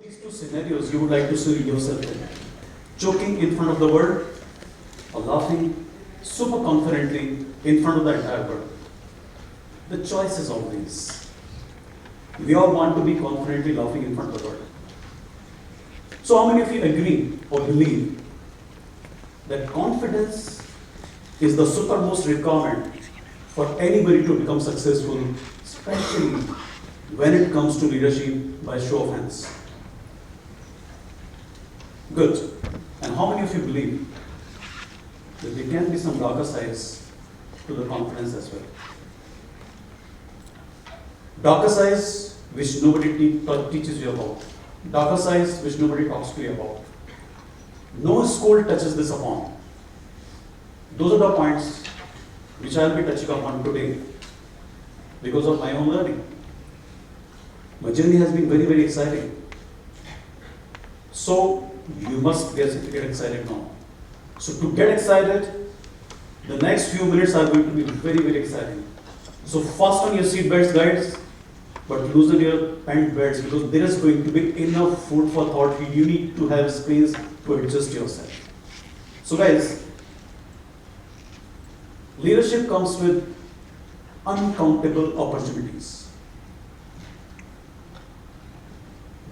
These two scenarios you would like to see yourself in. Joking in front of the world or laughing super confidently in front of the entire world. The choice is obvious. We all want to be confidently laughing in front of the world. So how many of you agree or believe that confidence is the supermost requirement for anybody to become successful, especially when it comes to leadership by show of hands? Good. And how many of you believe that there can be some darker sides to the confidence as well? Darker sides which nobody teaches you about. Darker sides which nobody talks to you about. No school touches this upon. Those are the points which I will be touching upon today because of my own learning. My journey has been very, very exciting. So you must get excited now. So to get excited, the next few minutes are going to be very, very exciting. So fasten your seat belts, guys, but loosen your pant belts because there is going to be enough food for thought. You need to have space to adjust yourself. So guys, leadership comes with uncountable opportunities.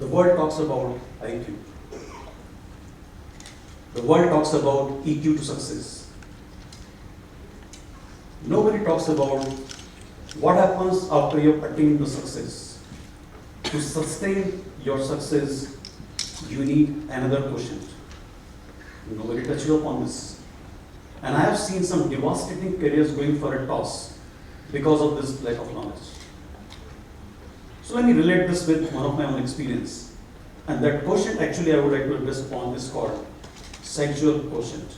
The world talks about IQ. The world talks about EQ to success. Nobody talks about what happens after you have attained the success. To sustain your success, you need another quotient. Nobody touches upon this. And I have seen some devastating careers going for a toss because of this lack of knowledge. So let me relate this with one of my own experience. And that quotient actually I would like to address upon is called sexual quotient.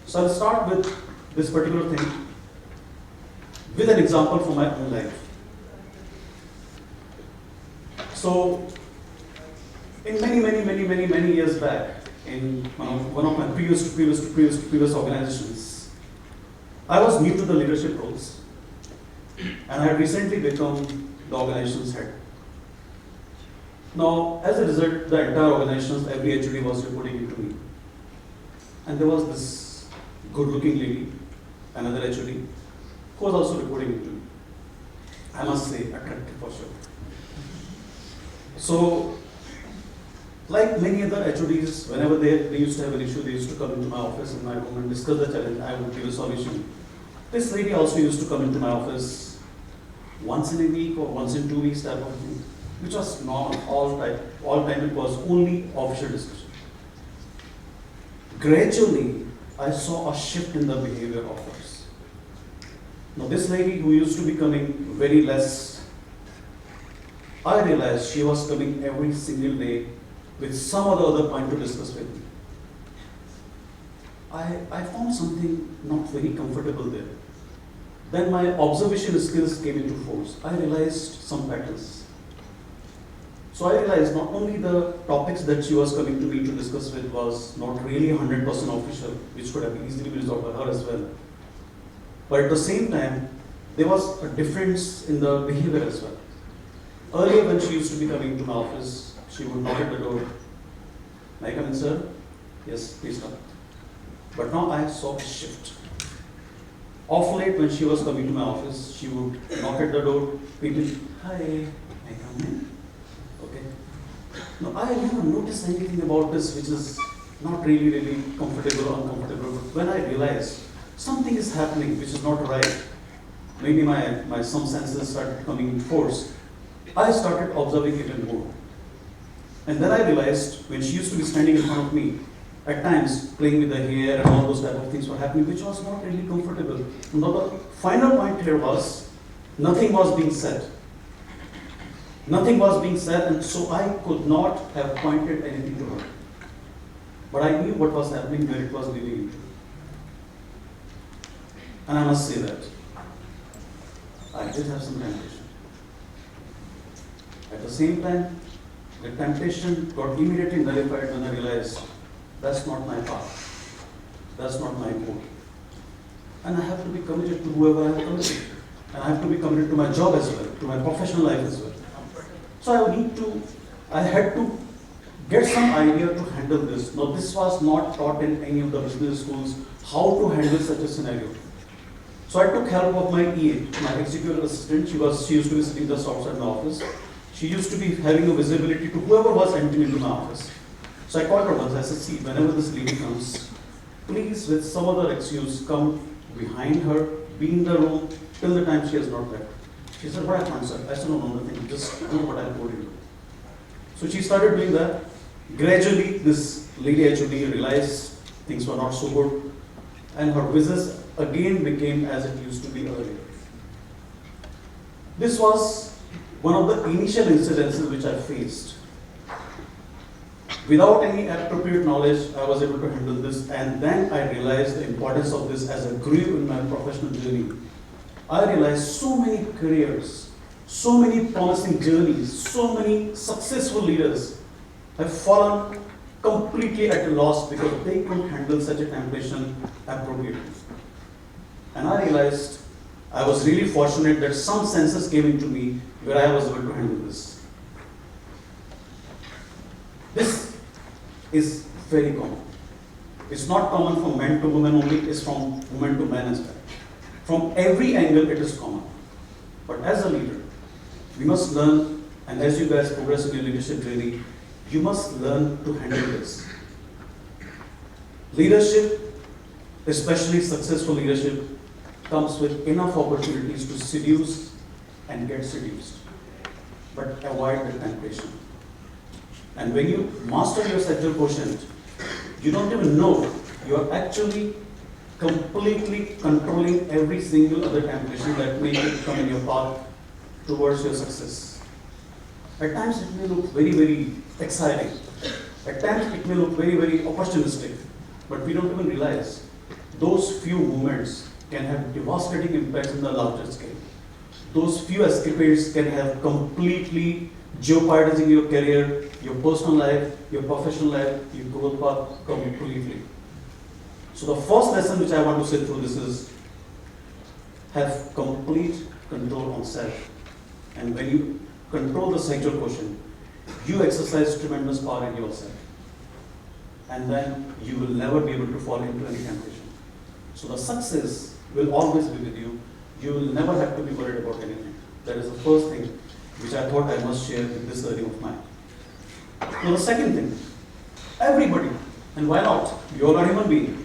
So I'll start with this particular thing with an example from my own life. So in many years back, in one of my previous organizations, I was new to the leadership roles and I had recently become the organization's head. Now, as a result, the entire organization, every HOD was reporting into me. And there was this good-looking lady, another HOD, who was also reporting into me. I must say, attractive for sure. So, like many other HODs, whenever they used to have an issue, they used to come into my office in my room and discuss the challenge. I would give a solution. This lady also used to come into my office once in a week or once in 2 weeks type of thing, which was normal, all time it was only official discussion. Gradually, I saw a shift in the behavior of hers. Now this lady who used to be coming very less, I realized she was coming every single day with some or the other point to discuss with me. I found something not very comfortable there. Then my observation skills came into force. I realized some patterns. So I realized not only the topics that she was coming to me to discuss with was not really 100% official, which could have easily been resolved by her as well. But at the same time, there was a difference in the behavior as well. Earlier when she used to be coming to my office, she would knock at the door. May I come in, sir? Yes, please come. But now I saw a shift. Off late when she was coming to my office, she would knock at the door, greet, hi, may I come in? Okay. Now I never noticed anything about this which is not really comfortable or uncomfortable. But when I realized something is happening which is not right, maybe my some senses started coming in force, I started observing even more. And then I realized when she used to be standing in front of me, at times playing with the hair and all those type of things were happening, which was not really comfortable. Now the final point here was, nothing was being said. Nothing was being said, and so I could not have pointed anything to her. But I knew what was happening, where it was leading into. And I must say that I did have some temptation. At the same time, the temptation got immediately nullified when I realized that's not my path. That's not my goal. And I have to be committed to whoever I am committed. And I have to be committed to my job as well, to my professional life as well. So I had to get some idea to handle this. Now, this was not taught in any of the business schools, how to handle such a scenario. So I took help of my EA, my executive assistant. She used to be sitting just outside my office. She used to be having a visibility to whoever was entering into my office. So I called her once. I said, see, whenever this lady comes, please, with some other excuse, come behind her, be in the room till the time she has not left. She said, what happened, sir? I said, no, nothing. Just do what I told you. So she started doing that. Gradually, this lady HOD realized things were not so good, and her business again became as it used to be earlier. This was one of the initial incidences which I faced. Without any appropriate knowledge, I was able to handle this, and then I realized the importance of this as I grew in my professional journey. I realized so many careers, so many promising journeys, so many successful leaders have fallen completely at a loss because they couldn't handle such a temptation appropriately. And I realized I was really fortunate that some senses came into me where I was able to handle this. This is very common. It's not common from men to women only, it's from women to men as well. From every angle it is common. But as a leader, we must learn, and as you guys progress in your leadership journey, you must learn to handle this. Leadership, especially successful leadership, comes with enough opportunities to seduce and get seduced, but avoid the temptation. And when you master your sexual quotient, you don't even know you are actually completely controlling every single other temptation that may come in your path towards your success. At times it may look very, very exciting. At times it may look very, very opportunistic, but we don't even realize those few moments can have devastating impacts in the larger scale. Those few escapades can have completely jeopardizing your career, your personal life, your professional life, your growth path completely. So the first lesson which I want to say through this is have complete control on self. And when you control the sexual quotient, you exercise tremendous power in yourself. And then you will never be able to fall into any temptation. So the success will always be with you. You will never have to be worried about anything. That is the first thing which I thought I must share with this learning of mine. Now the second thing, everybody, and why not? You all are human being.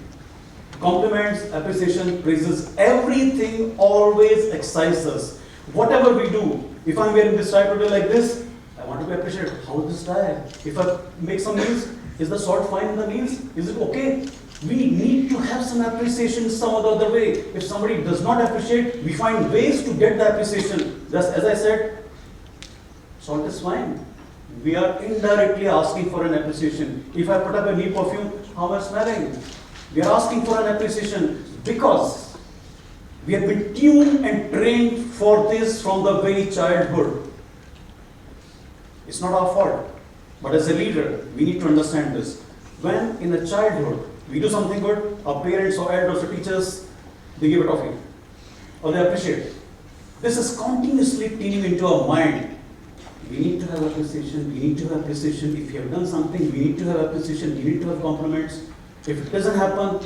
Compliments, appreciation, praises, everything always excites us. Whatever we do, if I'm wearing this tie today like this, I want to be appreciated. How is this tie? If I make some meals, is the salt fine in the meals? Is it okay? We need to have some appreciation some other way. If somebody does not appreciate, we find ways to get the appreciation. Just as I said, salt is fine. We are indirectly asking for an appreciation. If I put up a new perfume, how am I smelling? We are asking for an appreciation because we have been tuned and trained for this from the very childhood. It's not our fault. But as a leader, we need to understand this. When in the childhood, we do something good, our parents or elders or teachers, they give a toffee. Or they appreciate. This is continuously tuning into our mind. We need to have appreciation, we need to have appreciation. If you have done something, we need to have appreciation, we need to have compliments. If it doesn't happen,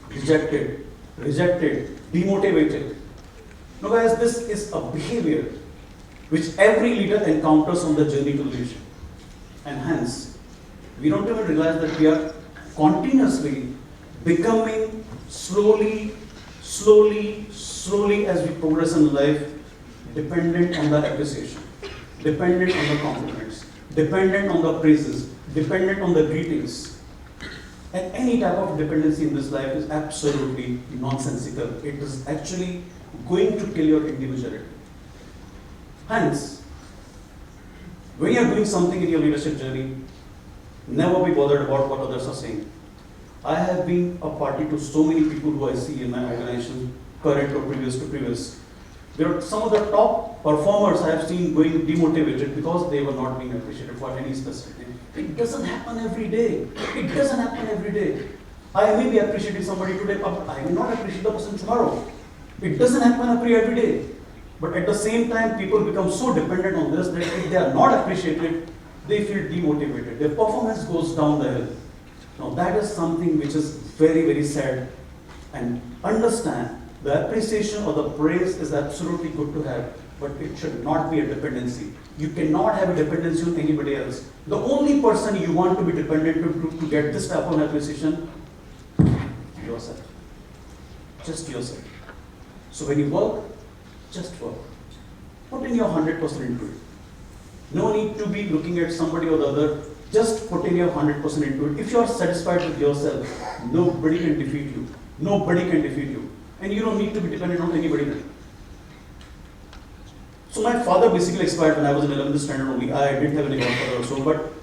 rejected, demotivated. Now guys, this is a behavior which every leader encounters on the journey to leadership. And hence, we don't even realize that we are continuously becoming slowly as we progress in life, dependent on the appreciation, dependent on the compliments, dependent on the praises, dependent on the greetings. And any type of dependency in this life is absolutely nonsensical. It is actually going to kill your individuality. Hence, when you are doing something in your leadership journey, never be bothered about what others are saying. I have been a party to so many people who I see in my organization, current or previous. There are some of the top performers I have seen going demotivated because they were not being appreciated for any specific thing. It doesn't happen every day. I may be appreciating somebody today, but I will not appreciate the person tomorrow. It doesn't happen every day. But at the same time, people become so dependent on this that if they are not appreciated, they feel demotivated. Their performance goes down the hill. Now that is something which is very, very sad. And understand, the appreciation or the praise is absolutely good to have, but it should not be a dependency. You cannot have a dependency on anybody else. The only person you want to be dependent to get this type of appreciation, yourself. Just yourself. So when you work, just work. Put in your 100% into it. No need to be looking at somebody or the other. Just put in your 100% into it. If you are satisfied with yourself, nobody can defeat you. Nobody can defeat you. And you don't need to be dependent on anybody then. So my father basically expired when I was in 11th standard only. I didn't have any godfather or so, but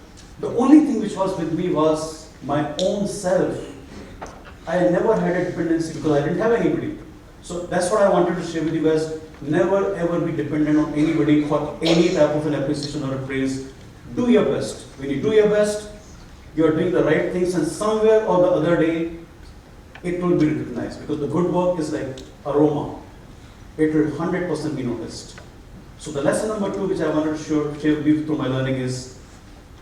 the only thing which was with me was my own self. I never had a dependency because I didn't have anybody. So that's what I wanted to share with you guys. Never ever be dependent on anybody for any type of an appreciation or a praise. Do your best. When you do your best, you are doing the right things, and somewhere or the other day, it will be recognized, because the good work is like aroma. It will 100% be noticed. So the lesson number 2 which I wanted to share with you through my learning is,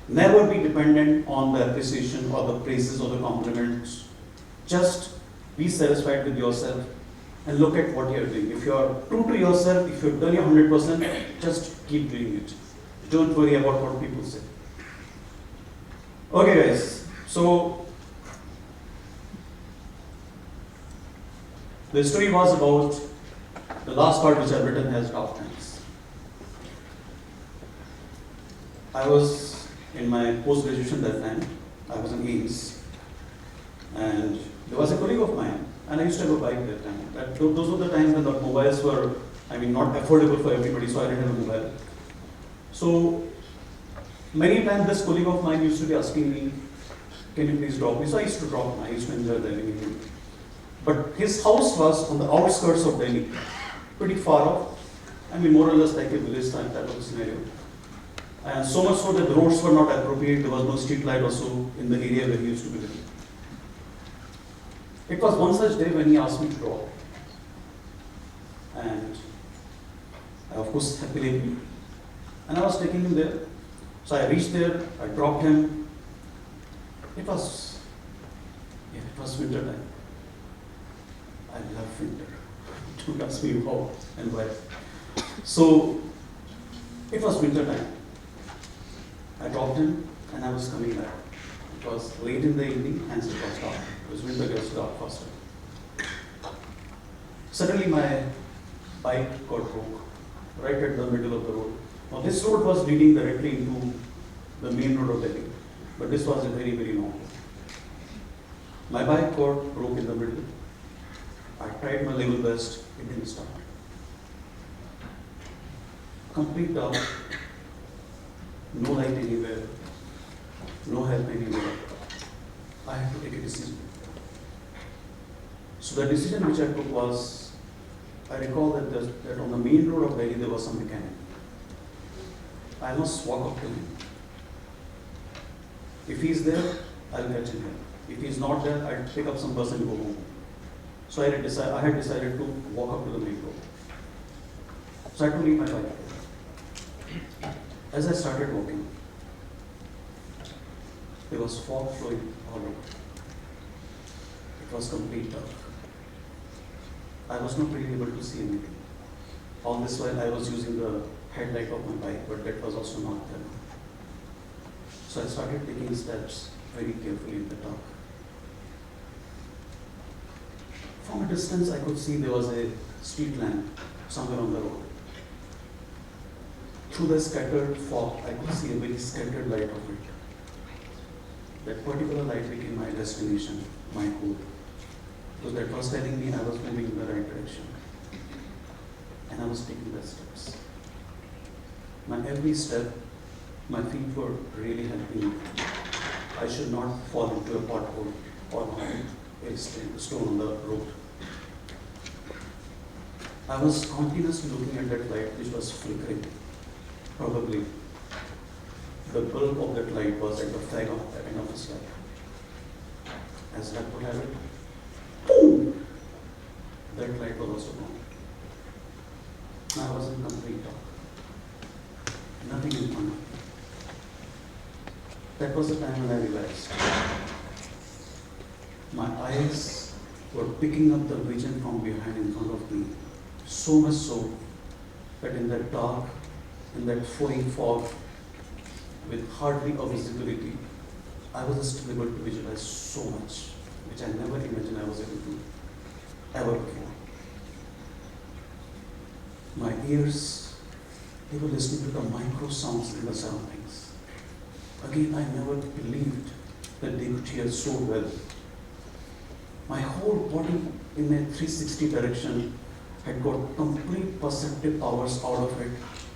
never be dependent on the appreciation or the praises or the compliments. Just be satisfied with yourself and look at what you are doing. If you are true to yourself, if you have done your 100%, just keep doing it. Don't worry about what people say. Okay guys, so the story was about the last part which I've written has top times. I was in my post-graduation that time. I was in Ames, and there was a colleague of mine, and I used to have a bike that time. Those were the times when the mobiles were, not affordable for everybody, so I didn't have a mobile. So many times this colleague of mine used to be asking me, can you please drop me? So I used to drop him. I used to enjoy driving with him. But his house was on the outskirts of Delhi, pretty far off. More or less like a village type of a scenario. And so much so that the roads were not appropriate. There was no street light also in the area where he used to be living. It was one such day when he asked me to drop. And I of course happily agreed. And I was taking him there. So I reached there, I dropped him. It was winter time. I love winter. Don't ask me how and why. So it was winter time. I dropped him and I was coming back. It was late in the evening and it was dark. Because winter gets dark faster. Suddenly my bike got broke right at the middle of the road. Now this road was leading directly into the main road of Delhi, but this was a very, very long road. My bike got broke in the middle. I tried my level best, it didn't start. Complete dark, no light anywhere, no help anywhere. I had to take a decision. So the decision which I took was, I recall that on the main road of Delhi there was some mechanic. I must walk up to him. If he's there, I'll catch him here. If he's not there, I'll pick up some bus and go home. So I had decided to walk up to the main road. So I had to leave my bike there. As I started walking, there was fog flowing all over. It was complete dark. I was not really able to see anything. All this while I was using the headlight of my bike, but that was also not there. So I started taking steps very carefully in the dark. From a distance, I could see there was a street lamp somewhere on the road. Through the scattered fog, I could see a very scattered light of it. That particular light became my destination, my goal. Because that was telling me I was moving in the right direction. And I was taking the steps. My every step, my feet were really helping me. I should not fall into a pothole or a stone on the road. I was continuously looking at that light which was flickering. Probably the bulb of that light was at the fag of the end of the slide. As luck would have it, boom! That light was also gone. I was in complete dark. Nothing in front of me. That was the time when I realized my eyes were picking up the vision from behind in front of me. So much so that in that dark, in that flowing fog, with hardly a visibility, I was still able to visualize so much, which I never imagined I was able to ever before. My ears, they were listening to the micro sounds in the surroundings. Again, I never believed that they could hear so well. My whole body in a 360 direction had got complete perceptive powers out of it,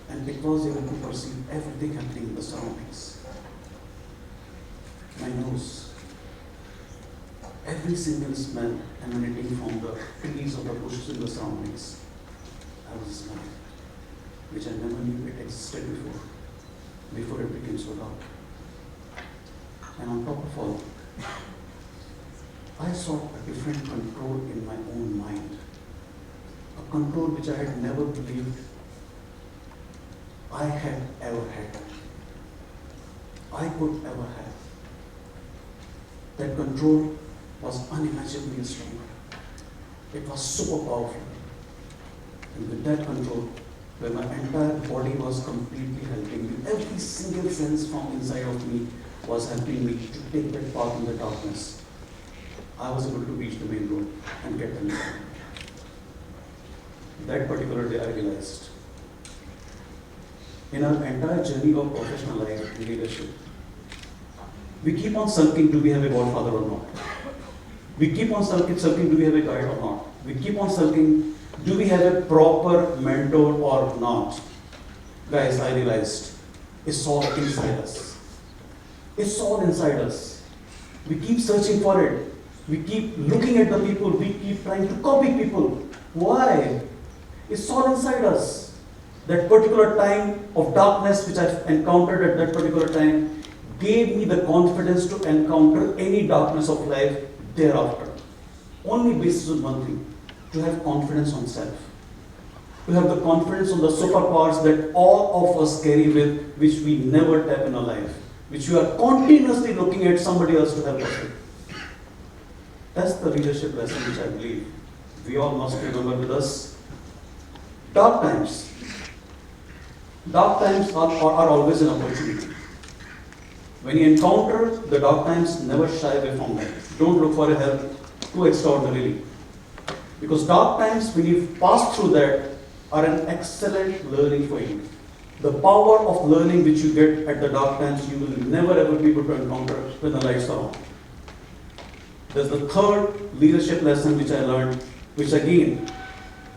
and it was able to perceive everything happening in the surroundings. My nose, every single smell emanating from the trees or the bushes in the surroundings, I was smelling, which I never knew it existed before it became so dark. And on top of all, I saw a different control in my own mind, a control which I had never believed I had ever had, I could ever have. That control was unimaginably strong. It was super powerful. And with that control, where my entire body was completely helping me, every single sense from inside of me was helping me to take that path in the darkness, I was able to reach the main road and get the lead. That particular day I realized, in our entire journey of professional life and leadership, we keep on sulking, do we have a godfather or not? We keep on sulking, do we have a guide or not? We keep on sulking, do we have a proper mentor or not? Guys, I realized, it's all inside us. It's all inside us. We keep searching for it. We keep looking at the people. We keep trying to copy people. Why? It's all inside us. That particular time of darkness which I encountered at that particular time gave me the confidence to encounter any darkness of life thereafter. Only basis on one thing, to have confidence on self. To have the confidence on the superpowers that all of us carry with, which we never tap in our life, which we are continuously looking at somebody else to help us with. That's the leadership lesson which I believe we all must remember with us. Dark times. Dark times are always an opportunity. When you encounter the dark times, never shy away from them. Don't look for a help too extraordinarily. Because dark times, when you pass through that, are an excellent learning for you. The power of learning which you get at the dark times, you will never ever be able to encounter when the lights are on. There's the third leadership lesson which I learned, which again,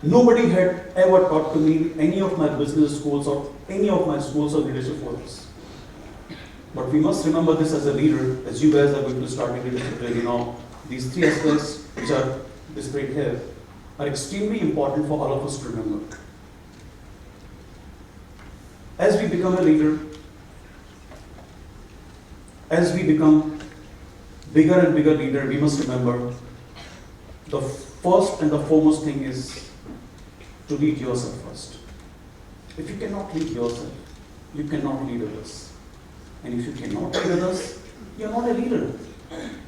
nobody had ever taught to me in any of my business schools or any of my schools of leadership forums. But we must remember this as a leader, as you guys are going to start in leadership training now. These three aspects which are displayed here are extremely important for all of us to remember. As we become a leader, as we become bigger and bigger leader, we must remember the first and the foremost thing is to lead yourself first. If you cannot lead yourself, you cannot lead others. And if you cannot lead others, you are not a leader.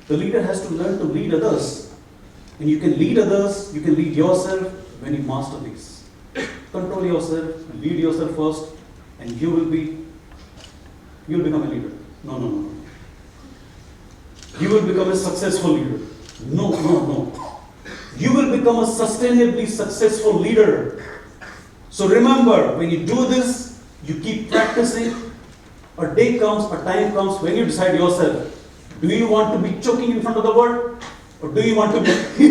The leader has to learn to lead others. And you can lead others, you can lead yourself when you master these. Control yourself, lead yourself first, and you will become a leader. No. You will become a successful leader. No. You will become a sustainably successful leader. So remember, when you do this, you keep practicing. A day comes, a time comes when you decide yourself, do you want to be choking in front of the world? Or do you want to be